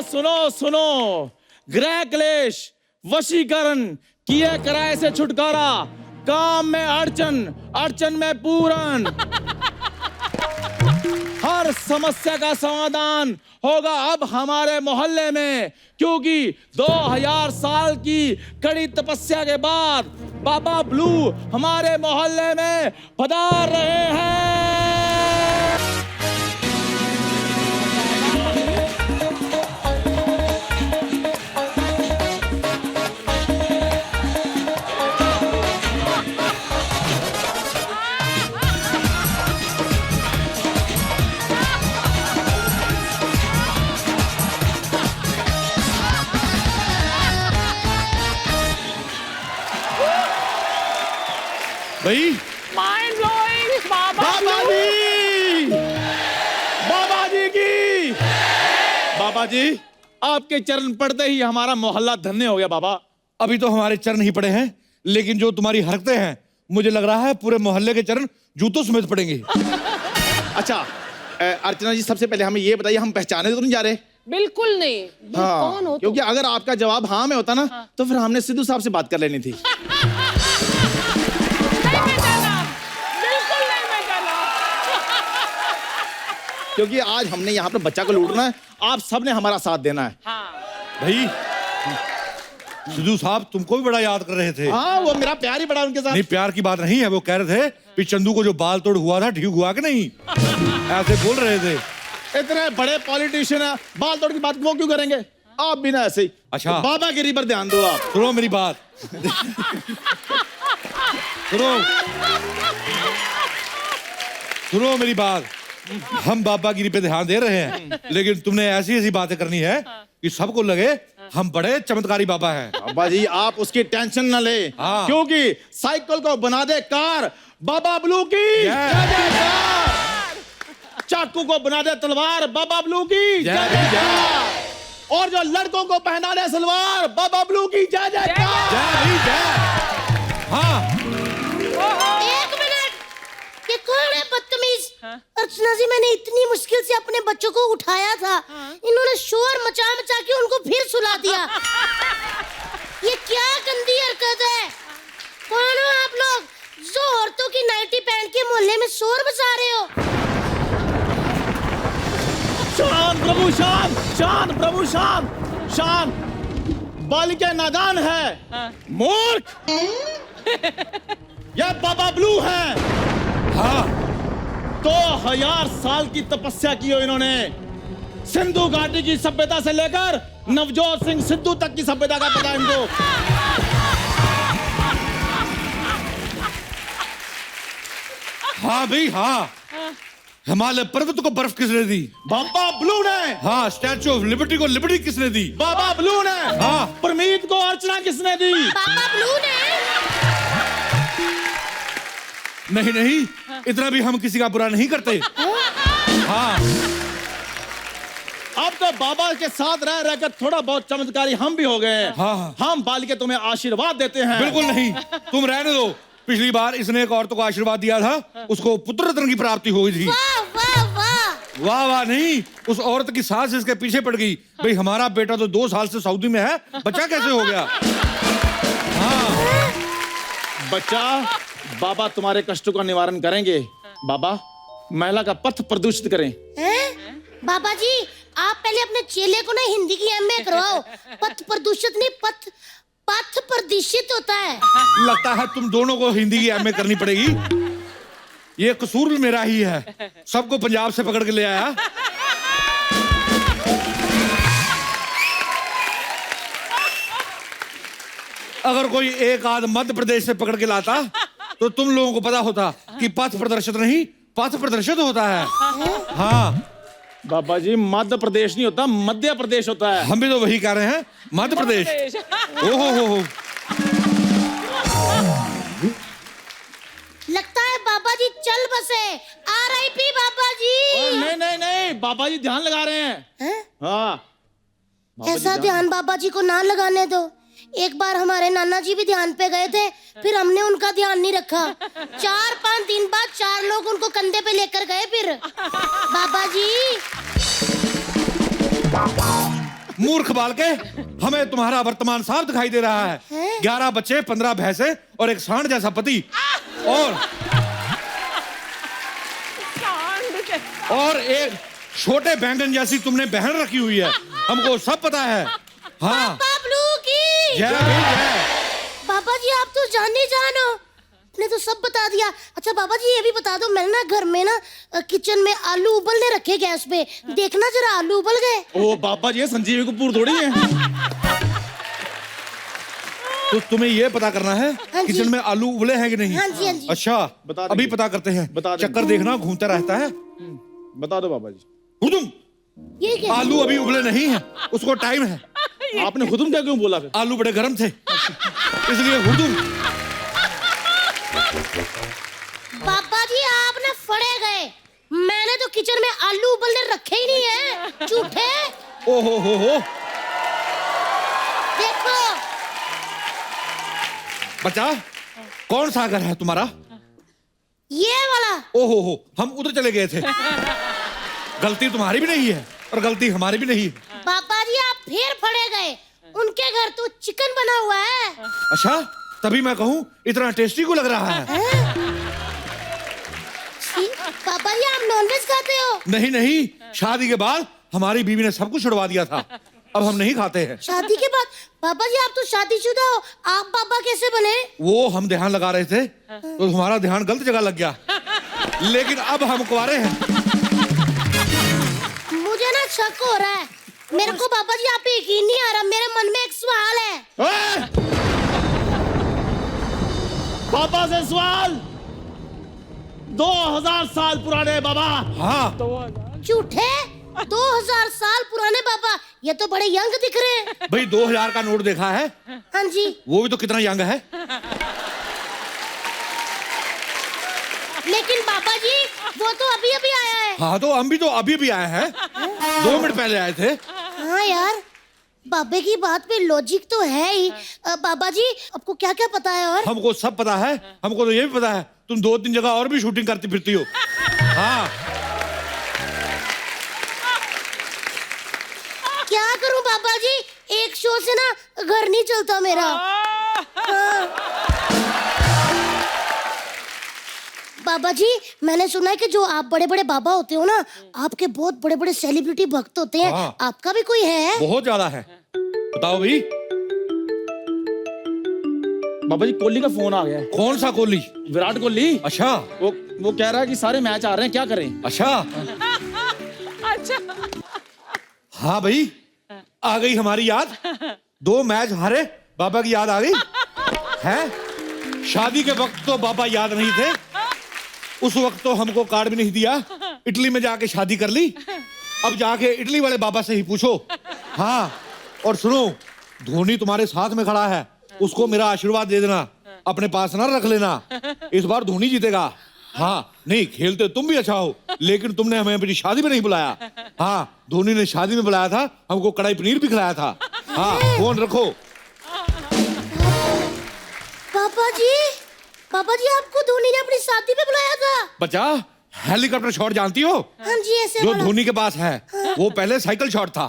सुनो सुनो, गृह क्लेश, वशीकरण, किए कराए से छुटकारा, काम में अड़चन, अड़चन में पूरन, हर समस्या का समाधान होगा अब हमारे मोहल्ले में, क्योंकि 2000 साल की कड़ी तपस्या के बाद बाबा ब्लू हमारे मोहल्ले में पधार रहे हैं। भाई माइंड ब्लोइंग बाबा जी, बाबा जी की, बाबा जी आपके चरण पड़ते ही हमारा मोहल्ला धन्य हो गया बाबा। अभी तो हमारे चरण ही पड़े हैं, लेकिन जो तुम्हारी हरकतें हैं मुझे लग रहा है पूरे मोहल्ले के चरण जूतों समेत पड़ेंगे। अच्छा अर्चना जी, सबसे पहले हमें ये बताइए, हम पहचाने तो नहीं जा रहे? बिल्कुल नहीं। कौन हो तुम? क्योंकि अगर आपका जवाब हाँ में होता ना, तो फिर हमने सिद्धू साहब से बात कर लेनी थी। क्योंकि आज हमने यहाँ पर बच्चा को लूटना है, आप सबने हमारा साथ देना है। भाई सिद्धू साहब तुमको भी बड़ा याद कर रहे थे। हाँ, वो मेरा प्यार ही बड़ा उनके साथ। नहीं, प्यार की बात नहीं है, वो कह रहे थे कि चंदू को जो बाल तोड़ हुआ था ठीक हुआ कि नहीं, ऐसे बोल रहे थे। इतने बड़े पॉलिटिशियन है, बाल तोड़ की बात वो क्यों करेंगे? आप भी ना ऐसे ही। अच्छा, तो बाबागिरी पर ध्यान दो आप। सुनो मेरी बात, सुनो मेरी बात। हम बाबागिरी पे ध्यान दे रहे हैं, लेकिन तुमने ऐसी ऐसी बातें करनी है कि सबको लगे हम बड़े चमत्कारी बाबा हैं। बाबा जी आप उसकी टेंशन न ले, क्योंकि साइकिल को बना दे कार, बाबा ब्लू की जय जयकार। चाकू को बना दे तलवार, बाबा ब्लू की जय जयकार। और जो लड़कों को पहना दे सलवार, बाबा ब्लू की जय जयकार। हाँ, एक मिनट, ये कौन है बदतमीज? अर्चना जी, मैंने इतनी मुश्किल से अपने बच्चों को उठाया था, इन्होंने शोर मचा मचा के उनको फिर सुला दिया। ये क्या गंदी हरकत है? कौन हो आप लोग जो औरतों की नाइटी पहन के मोहल्ले में शोर मचा रहे हो? शांत प्रभु शांत, शांत प्रभु शांत, शांत। बालिका नादान है, मूर्ख। यह बाबा ब्लू है। हाँ, 2000 साल की तपस्या की हो इन्होंने, सिंधु घाटी की सभ्यता से लेकर नवजोत सिंह सिद्धू तक की सभ्यता का पता इनको। हाँ भाई हाँ, हिमालय पर्वत को बर्फ किसने दी? बाबा ब्लू ने। हाँ, स्टैचू ऑफ लिबर्टी को लिबर्टी किसने दी? बाबा ब्लू ने। हाँ, परमीत को अर्चना किसने दी? बाबा ब्लू ने। नहीं नहीं, इतना भी हम किसी का बुरा नहीं करते। हाँ, अब तो बाबा के साथ रह रहकर थोड़ा बहुत चमत्कारी हम भी हो गए हैं। हाँ। हम बालिके तुम्हें आशीर्वाद देते हैं। बिल्कुल नहीं, तुम रहने दो। पिछली बार इसने एक औरत को आशीर्वाद दिया था, उसको पुत्र रत्न की प्राप्ति हुई थी। वाह वाह वाह। वाह वाह नहीं, उस औरत की सास इसके पीछे पड़ गई। भाई हमारा बेटा तो 2 साल से सऊदी में है, बच्चा कैसे हो गया? हाँ, बच्चा, बाबा तुम्हारे कष्टों का निवारण करेंगे। बाबा महिला का पथ प्रदूषित करें। बाबा जी, आप पहले अपने चेले को ना हिंदी की एमए करवाओ। पथ प्रदूषित नहीं, पथ प्रदूषित होता है। लगता है तुम दोनों को हिंदी की एमए करनी पड़ेगी। ये कसूर भी मेरा ही है, सबको पंजाब से पकड़ के ले आया। अगर कोई एक आध मध्य प्रदेश से पकड़ के लाता तो तुम लोगों को पता होता कि पथ प्रदर्शित नहीं, पथ प्रदर्शित होता है। हाँ बाबा जी, मध्य प्रदेश नहीं होता, मध्य प्रदेश होता है। हम भी तो वही कह रहे हैं, मध्य प्रदेश। ओहो हो। लगता है बाबा जी चल बसे। RIP बाबा जी। नहीं नहीं नहीं, बाबा जी ध्यान लगा रहे हैं। हाँ, ऐसा ध्यान बाबा जी को ना लगाने दो। एक बार हमारे नाना जी भी ध्यान पे गए थे, फिर हमने उनका ध्यान नहीं रखा। 4-5 दिन बाद 4 लोग उनको कंधे पे लेकर गए। फिर बाबा जी मूर्ख बाल के, हमें तुम्हारा वर्तमान साफ दिखाई दे रहा है। 11 बच्चे, 15 भैंसे और एक सांड जैसा पति और एक छोटे बैंगन जैसी तुमने बहन रखी हुई है। हमको सब पता है। हाँ पापा ब्लू की जय जय। बाबा जी आप तो जाने जानो, आपने तो सब बता दिया। अच्छा बाबा जी ये भी बता दो, मैंने ना घर में ना किचन में आलू उबलने रखे गैस पे, देखना जरा आलू उबल गए। ओ बाबा जी, ये संजीवी कपूर थोड़ी है। तो तुम्हें ये पता करना है हाँ जी। किचन में आलू उबले हैं कि नहीं? हाँ जी, हाँ जी। अच्छा बता देंगे। अभी पता करते हैं। बता देंगे। चक्कर देखना घूमता रहता है। बता दो बाबा जी। हुदुम, ये क्या? आलू अभी उबले नहीं है, उसको टाइम है। आपने खुदम क्या क्यों बोला फिर? आलू बड़े गर्म थे इसलिए हुदुम। पापा जी आप ना फड़े गए, मैंने तो किचन में आलू उबलने रखे ही नहीं है, झूठे। ओ हो देखो बच्चा, कौन सा घर है तुम्हारा? ये वाला। ओ हो, हम उधर चले गए थे। गलती तुम्हारी भी नहीं है और गलती हमारी भी नहीं है। पापा जी आप फिर फड़े गए, उनके घर तो चिकन बना हुआ है। अच्छा तभी मैं कहूँ इतना टेस्टी क्यों लग रहा है। पापा जी आप नॉनवेज खाते हो? नहीं, शादी के बाद हमारी बीवी ने सब कुछ छुड़वा दिया था, अब हम नहीं खाते हैं। शादी के बाद? पापा जी आप तो शादीशुदा हो, आप पापा कैसे बने? वो हम ध्यान लगा रहे थे तो हमारा ध्यान गलत जगह लग गया, लेकिन अब हम कुंवारे हैं। मुझे ना शक हो रहा है, मेरे को पापा जी आप पे यकीन नहीं आ रहा, मेरे मन में एक सवाल है। पापा से सवाल। 2000 साल पुराने बाबा। हाँ झूठे? 2000 साल पुराने पापा, ये तो बड़े यंग दिख रहे हैं। भाई 2000 का नोट देखा है? हाँ जी। वो भी तो कितना यंग है। लेकिन पापा जी वो तो अभी अभी आया है। हाँ तो हम भी तो अभी भी आए हैं, 2 मिनट पहले आए थे। हाँ यार, बाबे की बात पे लॉजिक तो है ही। बाबा जी आपको क्या क्या पता है? और हमको सब पता है, हमको तो ये भी पता है तुम 2-3 जगह और भी शूटिंग करती फिरती हो। हाँ क्या करूं पापा जी, एक शो से ना घर नहीं चलता मेरा। बाबा जी मैंने सुना है कि जो आप बड़े बड़े बाबा होते हो ना, आपके बहुत बड़े बड़े सेलिब्रिटी भक्त होते हैं। हाँ। आपका भी कोई है? बहुत ज्यादा है। बताओ भाई। बाबा जी कोहली का फोन आ गया है। कौन सा कोहली? विराट कोहली। अच्छा वो कह रहा है कि सारे मैच आ रहे हैं, क्या करें? अच्छा हाँ भाई, आ गई हमारी याद। 2 मैच हारे, बाबा की याद आ गई है। शादी के वक्त तो बाबा याद नहीं थे, उस वक्त तो हमको कार्ड भी नहीं दिया, इटली में जाके शादी कर ली। अब जाके इटली वाले बाबा से ही पूछो। हाँ और सुनो, धोनी तुम्हारे साथ में खड़ा है, उसको मेरा आशीर्वाद दे देना, अपने पास ना रख लेना। इस बार धोनी जीतेगा। हाँ नहीं, खेलते तुम भी अच्छा हो, लेकिन तुमने हमें अपनी शादी में नहीं बुलाया। हाँ धोनी ने शादी में बुलाया था, हमको कढ़ाई पनीर भी खिलाया था। हाँ फोन रखो। पापा जी आपको धोनी ने अपनी शादी में बुलाया था? बच्चा हेलीकॉप्टर शॉट जानती हो? हाँ जी ऐसे जो वाला। धोनी के पास है, वो पहले साइकिल शॉट था,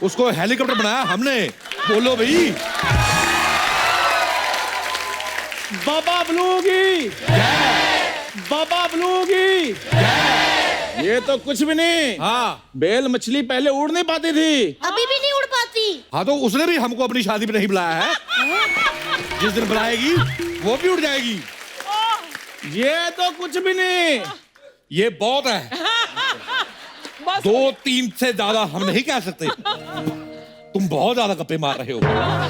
उसको हेलीकॉप्टर बनाया हमने। बोलो भाई। बाबा ब्लू की बाबा ब्लू की। ये तो कुछ भी नहीं। हाँ बेल मछली पहले उड़ नहीं पाती थी, अभी भी नहीं उड़ पाती। हाँ तो उसने भी हमको अपनी शादी में नहीं बुलाया है। जिस दिन बुलाएगी वो भी उड़ जाएगी। ये तो कुछ भी नहीं। ये बहुत है, 2-3 से ज्यादा हम नहीं कह सकते। तुम बहुत ज्यादा गप्पे मार रहे हो,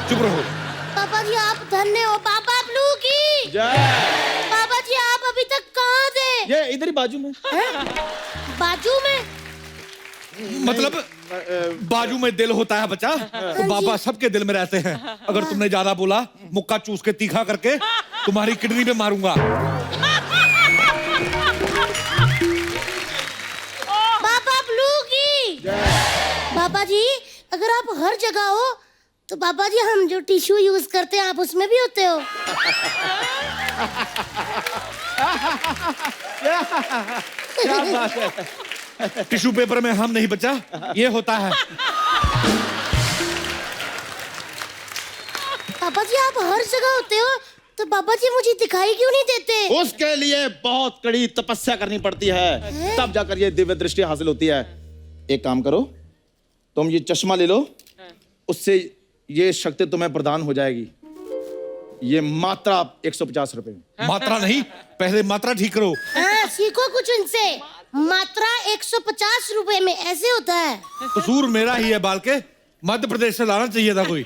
चुप रहो। पापा जी आप धन्य हो। बाबा ब्लू की जय। पापा जी आप अभी तक कहाँ थे? ये इधर ही बाजू में। बाजू में? मतलब बाजू में दिल होता है बच्चा, तो बाबा सबके दिल में रहते हैं। अगर तुमने ज्यादा बोला, मुक्का चूस के तीखा करके तुम्हारी किडनी पे मारूंगा। बाबा ब्लू की। बाबा जी अगर आप हर जगह हो तो बाबा जी हम जो टिश्यू यूज करते हैं आप उसमें भी होते हो? क्या बात है। टिश्यू पेपर में हम नहीं बच्चा, ये होता है। बाबा जी आप हर जगह होते हो, तो बाबा जी मुझे दिखाई क्यों नहीं देते? उसके लिए बहुत कड़ी तपस्या करनी पड़ती है, तब जाकर ये दिव्य दृष्टि हासिल होती है। एक काम करो, तुम ये चश्मा ले लो, उससे ये शक्ति तुम्हें प्रदान हो जाएगी। ये मात्रा 150 रुपए में। मात्रा नहीं, पहले मात्रा ठीक करो। हाँ, सीखो कुछ उनसे। मात्रा 150 रुपए में ऐसे होता है। कसूर मेरा ही है बाल के, मध्य प्रदेश से लाना चाहिए था कोई।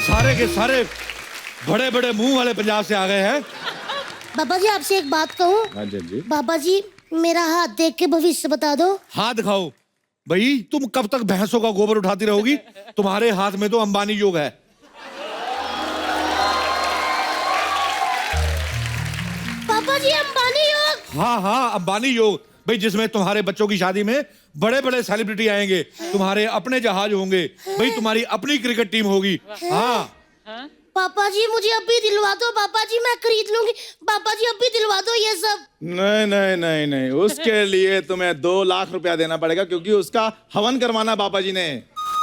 सारे के सारे बड़े बड़े मुंह वाले पंजाब से आ गए हैं। बाबा जी आपसे एक बात कहूँ? हाँ जी। बाबा जी मेरा हाथ देख के भविष्य बता दो। हाथ दिखाओ भाई, तुम कब तक भैंसों का गोबर उठाती रहोगी? तुम्हारे हाथ में तो अंबानी योग है। पापा जी अंबानी योग? हाँ, अंबानी योग भाई, जिसमें तुम्हारे बच्चों की शादी में बड़े बड़े सेलिब्रिटी आएंगे, तुम्हारे अपने जहाज होंगे भाई, तुम्हारी अपनी क्रिकेट टीम होगी। हाँ पापा जी मुझे अभी दिलवा दो, पापा जी मैं खरीद लूंगी। पापा जी अभी दिलवा दो ये सब। नहीं, उसके लिए तुम्हें 2 लाख रुपया देना पड़ेगा, क्योंकि उसका हवन करवाना बाबा जी ने।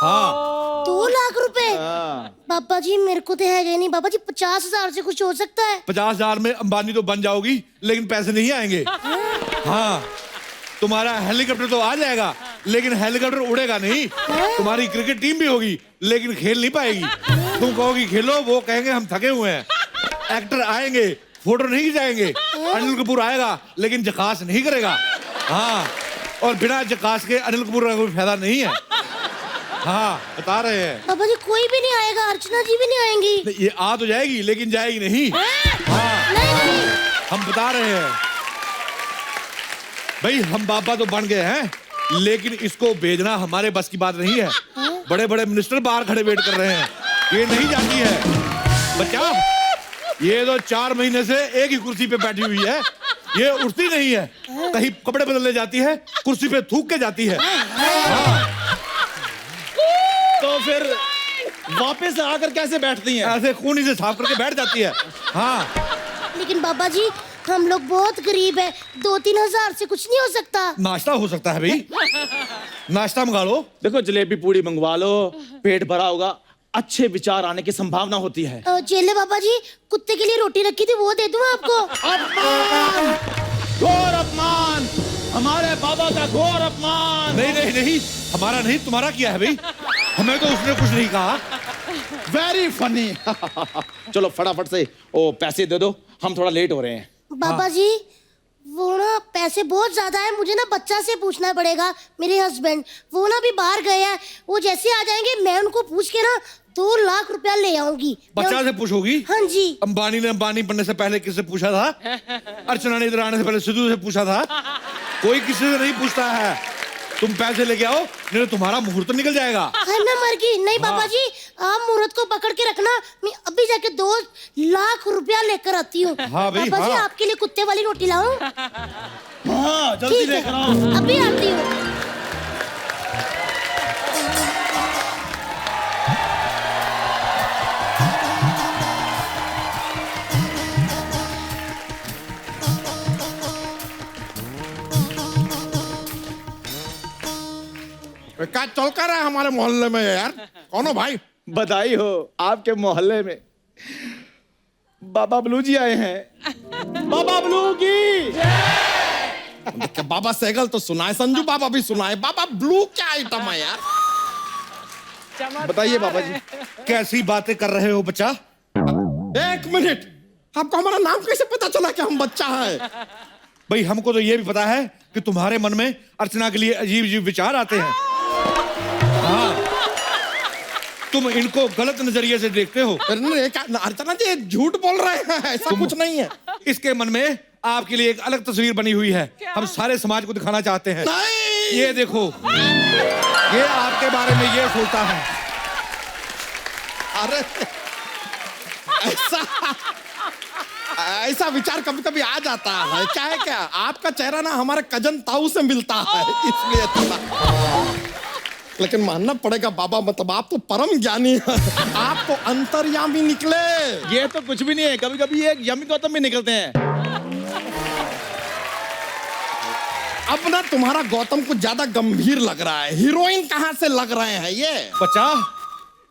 हाँ 2 लाख रुपए? हाँ। पापा जी मेरे को तो है नहीं बाबा जी, 50,000 से कुछ हो सकता है? 50,000 में अंबानी तो बन जाओगी, लेकिन पैसे नहीं आएंगे। हाँ, तुम्हारा हेलीकॉप्टर तो आ जाएगा, लेकिन हेलीकॉप्टर उड़ेगा नहीं। तुम्हारी क्रिकेट टीम भी होगी, लेकिन खेल नहीं पाएगी। तुम कहोगी खेलो, वो कहेंगे हम थके हुए हैं। एक्टर आएंगे, फोटो नहीं खिंचाएंगे। अनिल कपूर आएगा, लेकिन जकास नहीं करेगा। हाँ, और बिना जकास के अनिल कपूर का कोई फायदा नहीं है। हाँ, बता रहे हैं। पापा जी कोई भी नहीं आएगा, अर्चना जी भी नहीं आएंगी? ये आ तो जाएगी, लेकिन जाएगी नहीं। हाँ, नहीं। हम बता रहे हैं भाई, हम बाबा तो बन गए हैं, लेकिन इसको भेजना हमारे बस की बात नहीं है। बड़े बड़े मिनिस्टर बाहर खड़े वेट कर रहे हैं, ये नहीं जाती है। बच्चा, ये तो 4 महीने से एक ही कुर्सी पे बैठी हुई है, ये उठती नहीं है। कहीं कपड़े बदलने जाती है, कुर्सी पे थूक के जाती है। हाँ। तो फिर वापस आकर कैसे बैठती हैं? ऐसे खूनी से साफ करके बैठ जाती है। हाँ, लेकिन बाबा जी हम लोग बहुत गरीब है, 2-3 हजार से कुछ नहीं हो सकता? नाश्ता हो सकता है भाई, नाश्ता मंगा लो। देखो जलेबी पूड़ी मंगवा लो, पेट भरा होगा, अच्छे विचार आने की संभावना होती है। चेले बाबा जी कुत्ते के लिए रोटी रखी थी, वो दे दूं आपको? अपमान, घोर अपमान, हमारे बाबा का घोर अपमान। नहीं, हमारा नहीं, तुम्हारा किया है भाई। हमें तो उसने कुछ नहीं कहा। Very funny. चलो फटाफट से ओ पैसे दे दो, हम थोड़ा लेट हो रहे हैं। बाबा जी वो ना पैसे बहुत ज्यादा है, मुझे ना बच्चा से पूछना पड़ेगा। मेरे हस्बैंड वो ना भी बाहर गए हैं, वो जैसे आ जाएंगे मैं उनको पूछ के ना 2 लाख रुपया ले आऊंगी। बच्चा से पूछोगी? हाँ जी। अंबानी ने अंबानी बनने से पहले किससे पूछा था? अर्चना ने इधर आने से पहले सिद्धू से पूछा था? कोई किसी से नहीं पूछता है। तुम पैसे लेके आओ, नहीं तो तुम्हारा मुहूर्त निकल जाएगा। है ना मर्गी? नहीं बाबा जी आप मुहूर्त को पकड़ के रखना, मैं अभी जाके 2 लाख रुपया लेकर आती हूँ। हाँ भाई, बाबा जी हाँ। आपके लिए कुत्ते वाली रोटी लाऊं? हाँ जल्दी ठीक लेकर है, आओ। अभी आती हूँ। क्या चल कर रहा है हमारे मोहल्ले में यार? कौन हो भाई? बधाई हो, आपके मोहल्ले में बाबा ब्लू जी आए हैं। बाबा ब्लू की बाबा सैगल तो सुनाए, संजू बाबा भी सुनाए, बाबा ब्लू क्या आइटम है यार? बताइए बाबा जी। कैसी बातें कर रहे हो बच्चा? 1 मिनट, आपको हमारा नाम कैसे पता चला कि हम बच्चा है? भाई हमको तो ये भी पता है कि तुम्हारे मन में अर्चना के लिए अजीब अजीब विचार आते हैं। हाँ, तुम इनको गलत नजरिए से देखते हो। अर्चना जी झूठ बोल रहे हैं, ऐसा कुछ नहीं है। इसके मन में आपके लिए एक अलग तस्वीर बनी हुई है, हम सारे समाज को दिखाना चाहते हैं। नहीं, ये देखो, ये आपके बारे में ये सोचता है। अरे ऐसा विचार कभी कभी आ जाता है। क्या है, क्या आपका चेहरा ना हमारे कजन ताऊ से मिलता है, इसलिए थोड़ा। लेकिन मानना पड़ेगा बाबा, मतलब आप तो परम ज्ञानी हैं, आप तो अंतर्यामी निकले। ये तो कुछ भी नहीं है, कभी कभी एक यमी गौतम भी निकलते हैं। अब ना तुम्हारा गौतम कुछ ज्यादा गंभीर लग रहा है, हीरोइन कहाँ से लग रहे हैं ये? बच्चा,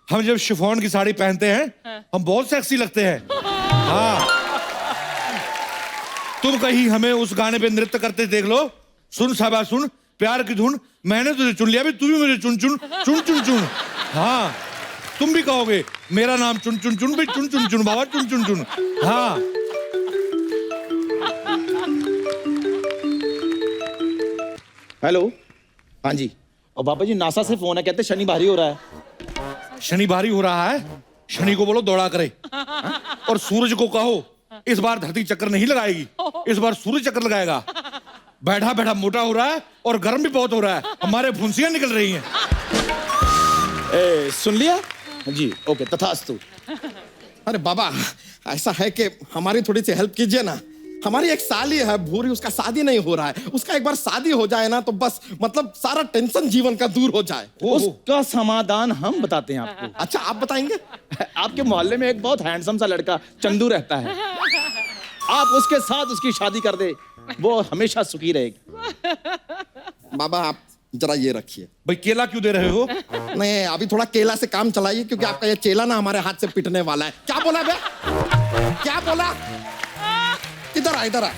हम जब शिफॉन की साड़ी पहनते हैं हम बहुत सेक्सी लगते हैं। हाँ, तुम कहीं हमें उस गाने पे नृत्य करते देख लो। सुन साहबा सुन, प्यार की धुन, मैंने तुझे चुन लिया, भी तू भी मुझे चुन चुन चुन चुन चुन। हाँ, तुम भी कहोगे मेरा नाम चुन चुन चुन, भी चुन चुन चुन बाबा, चुन चुन चुन। हाँ, हेलो, हाँ जी। और बाबा जी नासा से फोन है, कहते शनि भारी हो रहा है। शनि भारी हो रहा है, शनि को बोलो दौड़ा करे। और सूरज को कहो इस बार धरती चक्कर नहीं लगाएगी, इस बार सूरज चक्कर लगाएगा। बैठा बैठा मोटा हो रहा है और गर्म भी बहुत हो रहा है, हमारे फुंसियां निकल रही हैं। सुन लिया जी, ओके, तथास्तु। अरे बाबा, ऐसा है कि हमारी थोड़ी सी हेल्प कीजिए ना। हमारी एक साली है भूरी, उसका शादी नहीं हो रहा है। उसका एक बार शादी हो जाए ना तो बस मतलब सारा टेंशन जीवन का दूर हो जाए। उसका समाधान हम बताते हैं आपको। अच्छा, आप बताएंगे? आपके मोहल्ले में एक बहुत हैंडसम सा लड़का चंदू रहता है, आप उसके साथ उसकी शादी कर दे, वो हमेशा सुखी रहेगी। बाबा आप जरा ये रखिए। भाई केला क्यों दे रहे हो? नहीं, अभी थोड़ा केला से काम चलाइए, क्योंकि आपका ये चेला ना हमारे हाथ से पिटने वाला है। क्या बोला बे? क्या बोला? इधर आ, इधर आ।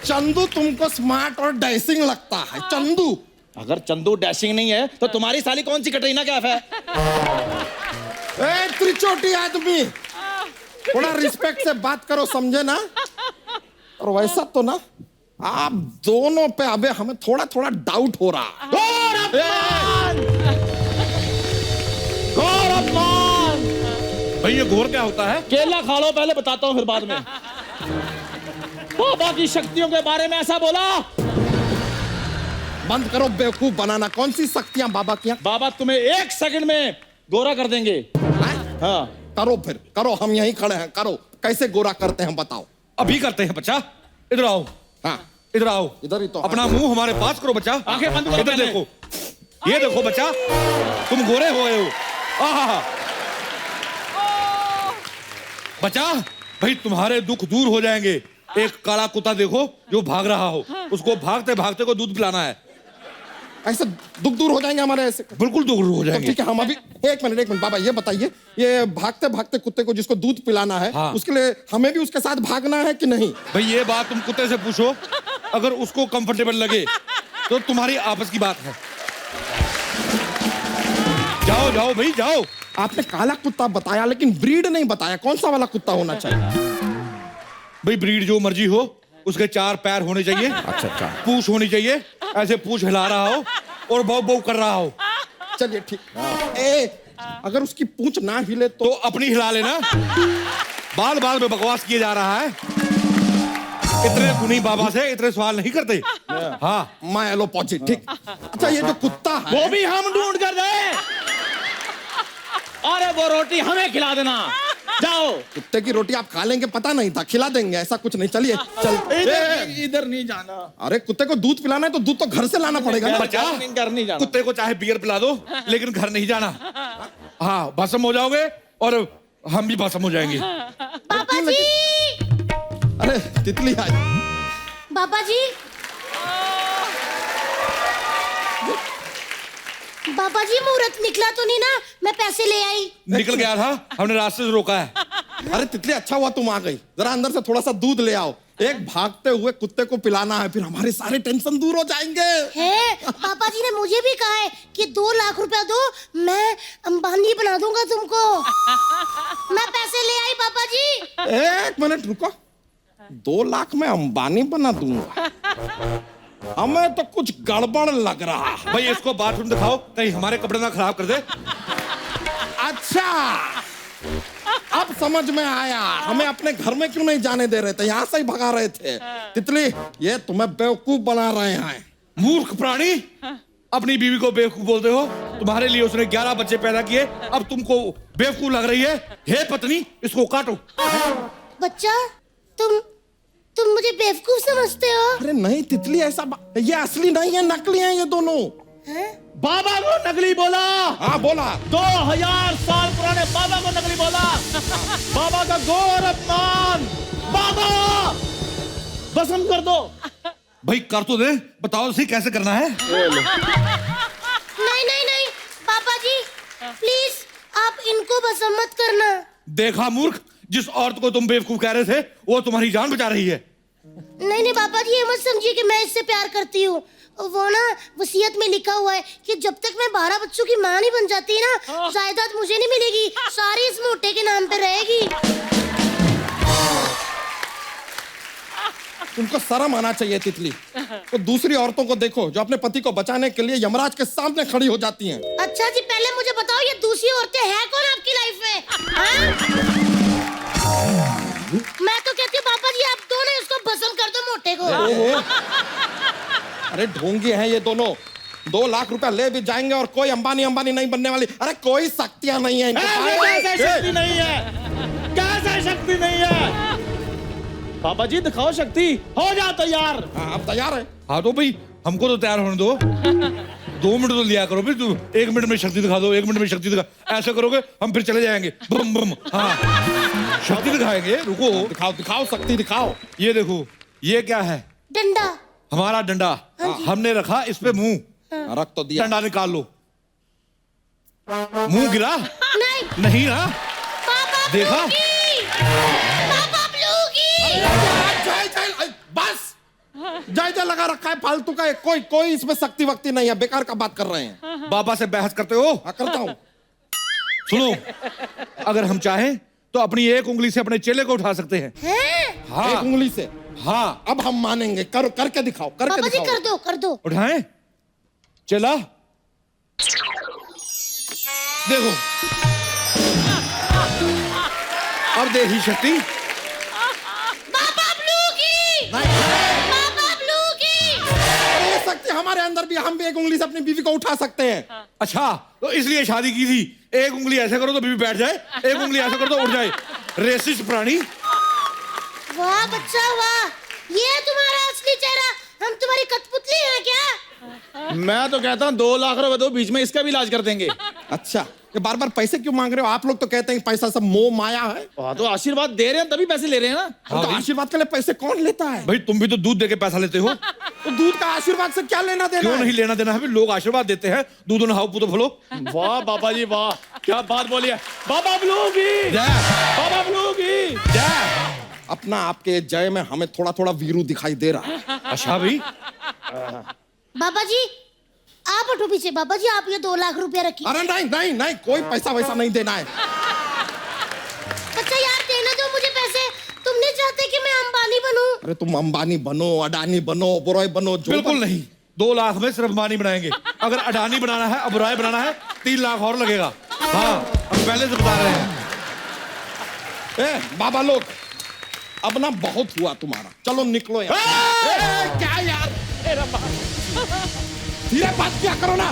चंदू तुमको स्मार्ट और डैशिंग लगता है। चंदू, अगर चंदू डैशिंग नहीं है तो तुम्हारी साली कौन सी कटरीना कैफ है? ए त्रिचोटी आदमी, थोड़ा रिस्पेक्ट से बात करो, समझे ना? और वैसा तो ना आप दोनों पे अबे हमें थोड़ा थोड़ा डाउट हो रहा। घोर अपमान! भाई ये घोर क्या होता है? केला खा लो पहले, बताता हूँ फिर बाद में। बाबा की शक्तियों के बारे में ऐसा बोला। बंद करो बेवकूफ बनाना। कौन सी शक्तियां बाबा की? बाबा तुम्हें 1 सेकंड में गोरा कर देंगे। हाँ, करो फिर, करो, हम यहीं खड़े हैं, करो। कैसे गोरा करते हैं बताओ? अभी करते हैं बच्चा, इधर आओ। हाँ, इधर आओ, इधर ही तो। अपना मुंह हमारे पास करो बच्चा। आंखें बंद करो इधर पहले। देखो, ये देखो बच्चा, तुम गोरे हो गए हो। आहा, बच्चा भाई तुम्हारे दुख दूर हो जाएंगे। एक काला कुत्ता देखो जो भाग रहा हो, उसको भागते भागते को दूध पिलाना है। ऐसे दुख दूर हो जाएंगे हमारे? ऐसे बिल्कुल दूर हो तो जाएंगे। ठीक है, हम अभी एक मिनट बाबा, ये बताइए, ये भागते भागते कुत्ते को जिसको दूध पिलाना है, हाँ। उसके लिए हमें भी उसके साथ भागना है कि नहीं? भाई ये बात तुम कुत्ते से पूछो, अगर उसको कंफर्टेबल लगे तो तुम्हारी आपस की बात है। जाओ जाओ भाई जाओ। आपने काला कुत्ता बताया लेकिन ब्रीड नहीं बताया, कौन सा वाला कुत्ता होना चाहिए? भाई ब्रीड जो मर्जी हो, उसके 4 पैर होने चाहिए। अच्छा, पूंछ होनी चाहिए, ऐसे पूंछ हिला रहा हो और बौ बौ कर रहा हो। चलिए ठीक। अगर उसकी पूंछ ना हिले तो अपनी हिला लेना। बाल बाल में बकवास किए जा रहा है। इतने गुनी बाबा से इतने सवाल नहीं करते। हाँ, मैं एलोपॉजिट। ठीक। अच्छा, ये जो कुत्ता है वो भी हम ढूंढ कर दे। अरे वो रोटी हमें खिला देना। जाओ। कुत्ते की रोटी आप खा लेंगे पता नहीं था, खिला देंगे, ऐसा कुछ नहीं। चलिए चल। इधर नहीं जाना। अरे कुत्ते को दूध पिलाना है तो दूध तो घर से लाना पड़ेगा ना। बच्चा, घर नहीं जाना। कुत्ते को चाहे बियर पिला दो लेकिन घर नहीं जाना। हाँ, भस्म हो जाओगे और हम भी भस्म हो जाएंगे। पापा जी, अरे तितली आज। पापा जी, पापा जी मुहूर्त निकला तो नहीं ना? मैं पैसे ले आई। निकल गया था, हमने रास्ते से रोका है। अरे तितली, अच्छा हुआ तुम आ गई। जरा अंदर से थोड़ा सा दूध ले आओ। एक भागते हुए कुत्ते को पिलाना है, फिर हमारे सारे टेंशन दूर हो जाएंगे। है, पापा जी ने मुझे भी कहा है कि 2 लाख रुपया दो, मैं अंबानी बना दूंगा तुमको। मैं पैसे ले आई पापा जी। 1 मिनट रुको। 2 लाख में अंबानी बना दूंगा? हमें तो कुछ गड़बड़ लग रहा है। भाई इसको बाथरूम दिखाओ, कहीं हमारे कपड़े ना खराब कर दे। अच्छा, अब समझ में आया, हमें अपने घर में क्यों नहीं जाने दे रहे थे, यहाँ से ही भगा रहे थे। तितली, ये तुम्हें बेवकूफ बना रहे हैं। मूर्ख प्राणी, अपनी बीवी को बेवकूफ बोलते हो। तुम्हारे लिए उसने 11 बच्चे पैदा किए, अब तुमको बेवकूफ लग रही है। हे पत्नी, इसको काटो। बच्चा, तुम मुझे बेवकूफ समझते हो? अरे नहीं तितली, ऐसा ये असली नहीं है, नकली हैं ये दोनों। हैं? बाबा को नकली बोला। हाँ बोला। 2000 साल पुराने बाबा को नकली बोला। बाबा का घोर अपमान। बाबा, भस्म कर दो। भाई कर तो दे, बताओ सही कैसे करना है। नहीं नहीं नहीं पापा जी, प्लीज आप इन उनको भस्म मत करना। देखा मूर्ख, जिस औरत को तुम बेवकूफ कह रहे थे वो तुम्हारी जान बचा रही है। नहीं नहीं पापा जी, ये मत समझिए कि मैं इससे प्यार करती हूँ। वो ना वसीयत में लिखा हुआ है कि जब तक मैं 12 बच्चों की माँ नहीं बन जाती ना, जायदाद मुझे नहीं मिलेगी, सारी इस मोटे के नाम पे रहेगी। तुमको शर्म आना चाहिए तितली। तो दूसरी औरतों को देखो जो अपने पति को बचाने के लिए यमराज के सामने खड़ी हो जाती हैं। अच्छा जी, पहले मुझे बताओ ये दूसरी औरतें हैं कौन आपकी लाइफ में? हाँ? मैं तो कहती हूँ पापा जी आप दोनों इसको भस्म कर दो मोटे को। ओहो, अरे ढोंगी हैं ये दोनों। 2 लाख रुपया ले भी जाएंगे और कोई अंबानी नहीं बनने वाली। अरे कोई शक्तियां नहीं है इनके पास। कैसे शक्ति नहीं है? कैसे शक्ति नहीं है? पापा जी दिखाओ शक्ति, हो जा तैयार। हाँ, आप तैयार है? हाँ तो भाई हमको तो तैयार होने दो। 2 मिनट तो लिया करो, फिर तू 1 मिनट में शक्ति दिखा दो, 1 मिनट में शक्ति दिखा। ऐसा करोगे हम फिर चले जाएंगे। बम बम। हाँ शक्ति दिखाएंगे, रुको। दिखाओ दिखाओ शक्ति दिखाओ। ये देखो, ये क्या है? डंडा। हमारा डंडा। हमने रखा इस पे मुंह। रख तो दिया। डंडा निकाल लो। मुंह गिरा? नहीं नहीं ना? पापा देखा? पापा ब्लूगी। जय जय, बस जय जय लगा रखा है फालतू का। कोई कोई इसमें शक्ति वक्ति नहीं है, बेकार का बात कर रहे हैं। बाबा से बहस करते हो? हाँ, करता हूँ। सुनो, अगर हम चाहें तो अपनी एक उंगली से अपने चेले को उठा सकते हैं। हैं? हाँ एक उंगली से। हाँ। अब हम मानेंगे। करो, करके दिखाओ, करके पापा जी दिखाओ। कर दो। उठाएं? चला देखो, अब देखी शक्ति। पापा ब्लूगी। पापा ब्लूगी। ये शक्ति हमारे अंदर भी। हम भी एक उंगली से अपनी बीवी को उठा सकते हैं। अच्छा तो इसलिए शादी की थी। एक उंगली ऐसे करो तो बीवी बैठ जाए, एक उंगली ऐसे करो तो उठ जाए। रेसिस्ट प्राणी। वाह बच्चा वाह, ये है तुम्हारा असली चेहरा। हम तुम्हारी कठपुतली हैं क्या? मैं तो कहता हूँ 2 लाख रुपए दो, बीच में इसका भी इलाज कर देंगे। अच्छा, ये बार बार पैसे क्यों मांग रहे हो? आप लोग तो कहते हैं पैसा सब मोह माया है। हाँ, तो आशीर्वाद दे रहे हैं तभी पैसे ले रहे हैं ना। तो आशीर्वाद के लिए पैसे कौन लेता है? भाई तुम भी तो दूध देके पैसा लेते हो। तो दूध का आशीर्वाद से क्या लेना देना क्यों है? नहीं लेना देना है? लोग आशीर्वाद देते हैं, दूध न हाउ पुतो फलो। वाह बाबा जी वाह, क्या बात बोली है। बाबा ब्लूगी, बाबा ब्लूगी जय। अपना आपके जय में हमें थोड़ा थोड़ा वीरू दिखाई दे रहा है। अच्छा भाई, बाबा जी आप उठो पीछे। बाबा जी आप ये 2 लाख रुपया रखिए। अरे नहीं नहीं नहीं, कोई पैसा वैसा नहीं देना है। अच्छा यार देना दो मुझे पैसे। तुम नहीं चाहते कि मैं अंबानी बनूं? अरे तुम अंबानी बनो, अडानी बनो, बुराई बनो, जो बिल्कुल नहीं। 2 लाख में सिर्फ अंबानी बनाएंगे। अगर अडानी बनाना है, अबुराय बनाना है, 3 लाख और लगेगा। हाँ हम पहले से बता रहे हैं। बाबा लोग अब ना बहुत हुआ तुम्हारा, चलो निकलो यार। क्या यार, धीरे बात क्या करो ना।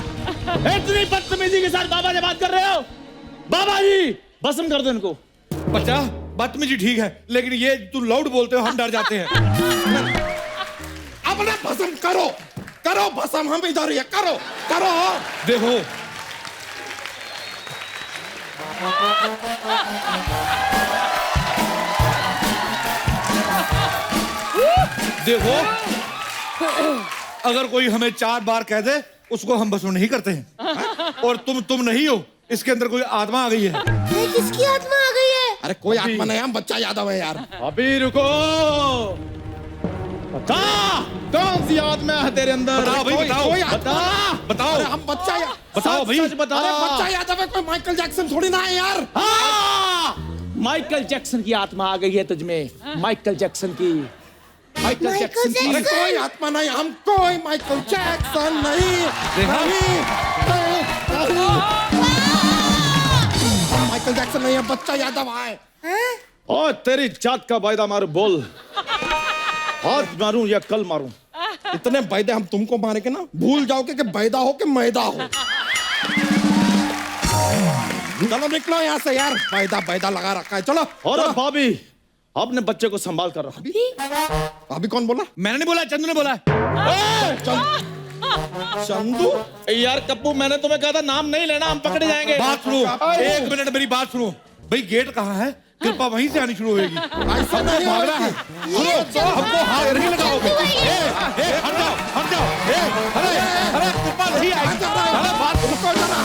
इतनी बदतमीजी के साथ बाबा से बात कर रहे हो? बाबा जी भस्म कर दो इनको। बच्चा बदतमीजी ठीक है, लेकिन ये तू लाउड बोलते हो हम डर जाते हैं। अब ना भस्म करो, करो भस्म। हम इधर ही है, करो करो। देखो देखो, अगर कोई हमें 4 बार कह दे उसको हम भस्म नहीं करते हैं। और तुम नहीं हो, इसके अंदर कोई आत्मा आ गई है। किसकी आत्मा आ गई है? अरे कोई आत्मा नहीं, हम बच्चा यादव है यार। अभी रुको, बता कौन सी आत्मा है तेरे अंदर? बताओ भाई, बताओ। कोई बता। बताओ। अरे हम बच्चा बताओ भाई। सच बता। अरे बच्चा यादव है, कोई माइकल जैक्सन थोड़ी ना है यार। हाँ! माइकल जैक्सन की आत्मा आ गई है तुझमें। माइकल जैक्सन की, माइकल जैक्सन की। अरे कोई आत्मा नहीं, हम कोई माइकल जैक्सन नहीं। नहीं, हम माइकल जैक्सन नहीं है, बच्चा यादव है। और तेरी जात का वायदा मारू, बोल आज मारूं या कल मारूं? इतने वायदे हम तुमको मारेंगे ना, भूल जाओगे कि बैदा हो कि मैदा हो। चलो निकलो यहाँ से यार, वायदा लगा रखा है। चलो। और चलो। भाभी अपने बच्चे को संभाल कर रहा। अभी कौन बोला? मैंने नहीं बोला, चंदू ने बोला। चंदू? यार कप्पू, मैंने तुम्हें कहा था नाम नहीं लेना, हम पकड़े जाएंगे। बात सुनो, 1 मिनट मेरी बात सुनो। भाई गेट कहाँ है? कृपा वहीं से आनी शुरू होगी। ऐसा नहीं भाग रहा है। सुनो, हमको हाथ नहीं लगाओगे। हट जाओ, हट जाओ। अरे कृपा नहीं आएगी। बात रुको जरा।